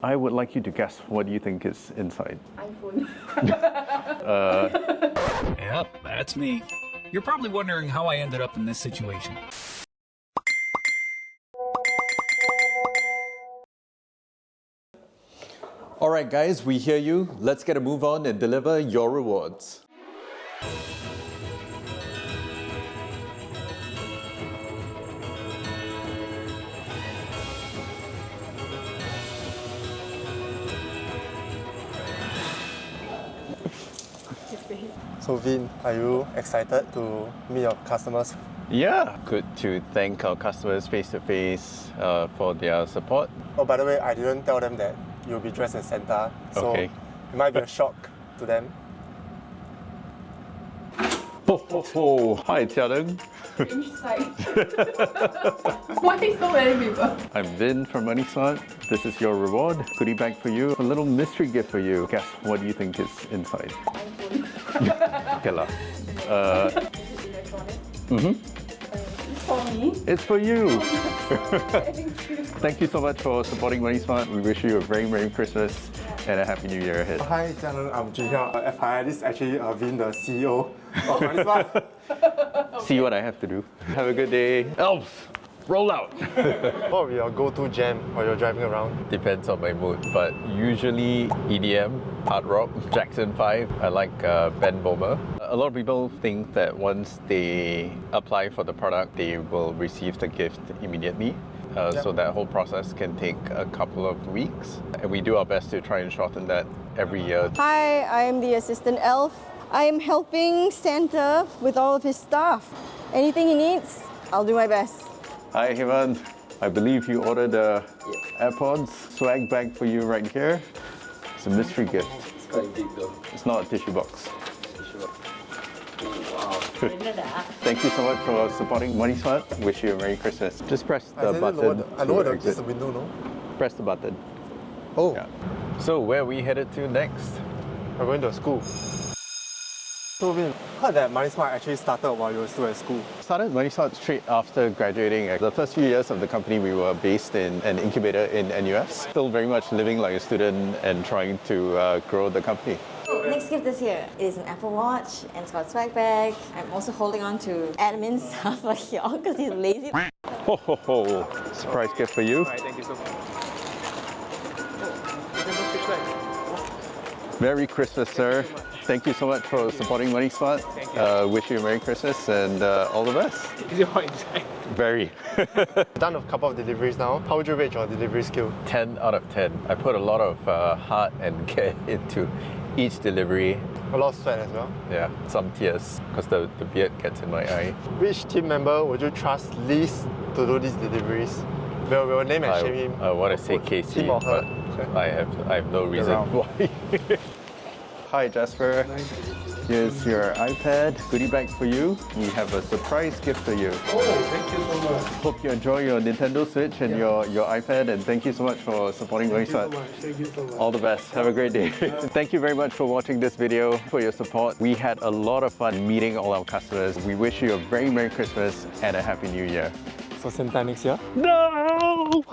I would like you to guess what do you think is inside. iPhone. Yep, that's me. You're probably wondering how I ended up in this situation. All right, guys, we hear you. Let's get a move on and deliver your rewards. So Vin, are you excited to meet your customers? Yeah, good to thank our customers face to face for their support. Oh, by the way, I didn't tell them that you'll be dressed as Santa, so Okay. it might be a shock to them. Ho, ho, ho. Hi, Tiadeng. Inside. Why so many people? I'm Vin from MoneySmart. This is your reward. Goodie bag for you. A little mystery gift for you. Guess what do you think is inside? iPhone. Okay lah. Is it electronic? It's for me. It's for you. Thank you. Thank you so much for supporting MoneySmart. We wish you a very Merry Christmas and a Happy New Year ahead. Hi, Jianeng, I'm Jun Hyao. FYI, this is actually Vin, the CEO of MoneySmart. See what I have to do. Have a good day. Elves, roll out. What will be your go-to jam while you're driving around? Depends on my mood, but usually EDM, hard rock, Jackson 5. I like Ben Bomer. A lot of people think that once they apply for the product, they will receive the gift immediately. So that whole process can take a couple of weeks. And we do our best to try and shorten that every year. Hi, I'm the assistant elf. I am helping Santa with all of his stuff. Anything he needs, I'll do my best. Hi, Hemant. I believe you ordered AirPods. Swag bag for you right here. It's a mystery gift. It's quite big though. It's not a tissue box. Wow. Thank you so much for supporting MoneySmart. Wish you a Merry Christmas. Just press the button. I know to that this exit. is a window, no? Press the button. Oh, Yeah. So where are we headed to next? we're going to school. So Vin, heard that MoneySmart actually started while you were still at school. Started MoneySmart straight after graduating. The first few years of the company, we were based in an incubator in NUS. Still very much living like a student and trying to grow the company. Next gift this year is an Apple Watch and it's got a swag bag. I'm also holding on to admin stuff for Hyao because he's lazy. Ho ho ho! Surprise gift for you. Alright, thank you so much. Merry Christmas, sir. Thank you so much for supporting MoneySmart. Wish you a Merry Christmas and all the best. Is it hot inside? Very. Done a couple of deliveries now. How would you rate your delivery skill? 10 out of 10. I put a lot of heart and care into each delivery. A lot of sweat as well. Yeah, some tears because the beard gets in my eye. Which team member would you trust least to do these deliveries? We'll name and shame him. I want to say Casey, Him or her. but I have no reason why. Hi Jasper. Here's your iPad goodie bag for you. We have a surprise gift for you. Oh, thank you so much. Hope you enjoy your Nintendo Switch and your iPad, and thank you so much for supporting MoneySmart. Thank you so much. All the best. Have a great day. Thank you very much for watching this video, for your support. We had a lot of fun meeting all our customers. We wish you a very Merry Christmas and a Happy New Year. So same time next year? No!